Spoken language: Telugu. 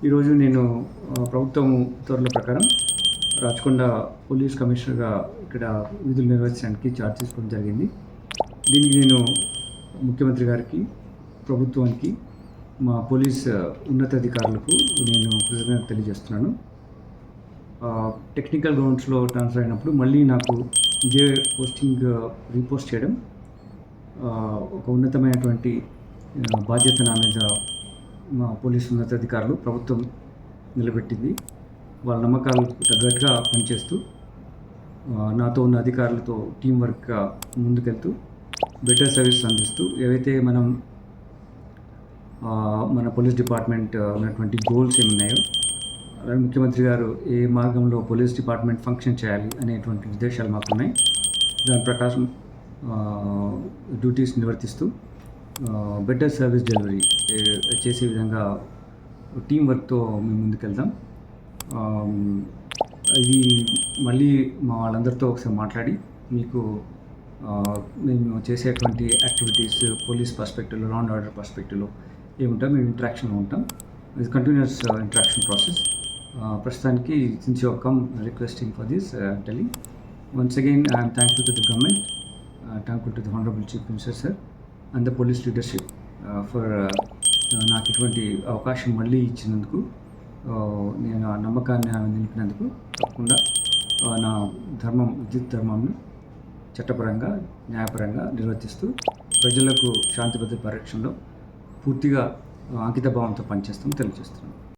ఈరోజు నేను ప్రభుత్వం ఉత్తర్వుల ప్రకారం రాచకొండ పోలీస్ కమిషనర్గా ఇక్కడ విధులు నిర్వహించడానికి ఛార్జ్ తీసుకోవడం జరిగింది. దీనికి నేను ముఖ్యమంత్రి గారికి, ప్రభుత్వానికి, మా పోలీస్ ఉన్నతాధికారులకు నేను కృతజ్ఞత తెలియజేస్తున్నాను. టెక్నికల్ గ్రౌండ్స్లో ట్రాన్స్ఫర్ అయినప్పుడు మళ్ళీ నాకు ఇదే పోస్టింగ్ రీపోస్ట్ చేయడం ఒక ఉన్నతమైనటువంటి బాధ్యత నా మీద మా పోలీసు ఉన్నతాధికారులు, ప్రభుత్వం నిలబెట్టింది. వాళ్ళ నమ్మకాలకు తగ్గట్టుగా పనిచేస్తూ నాతో ఉన్న అధికారులతో టీం వర్క్గా ముందుకెళ్తూ బెటర్ సర్వీస్ అందిస్తూ ఏవైతే మన పోలీస్ డిపార్ట్మెంట్ ఉన్నటువంటి గోల్స్ ఏమున్నాయో, అలాగే ముఖ్యమంత్రి గారు ఏ మార్గంలో పోలీస్ డిపార్ట్మెంట్ ఫంక్షన్ చేయాలి అనేటువంటి ఉద్దేశాలు మాకున్నాయి. దాని ప్రకారం డ్యూటీస్ నిర్వర్తిస్తూ బెటర్ సర్వీస్ డెలివరీ చేసే విధంగా టీం వర్క్తో మేము ముందుకెళ్తాం. ఇది మళ్ళీ మా వాళ్ళందరితో ఒకసారి మాట్లాడి మీకు మేము చేసేటువంటి యాక్టివిటీస్ పోలీస్ పర్స్పెక్టివ్లో, లా అండ్ ఆర్డర్ పర్స్పెక్టివ్లో ఏముంటాం, మేము ఇంటరాక్షన్లో ఉంటాం. ఇది కంటిన్యూస్ ఇంటరాక్షన్ ప్రాసెస్. ప్రస్తుతానికి since you come requesting for this telling once again I'm thankful to the government, thankful to the honourable chief minister sir and the police leadership for నాకు ఇటువంటి అవకాశం మళ్ళీ ఇచ్చినందుకు, నేను ఆ నమ్మకాన్ని నిలిపినందుకు తప్పకుండా నా విద్యుత్ ధర్మంను చట్టపరంగా, న్యాయపరంగా నిర్వర్తిస్తూ ప్రజలకు శాంతి భద్రత పరిరక్షణలో పూర్తిగా అంకిత భావంతో పనిచేస్తామని తెలియజేస్తున్నాను.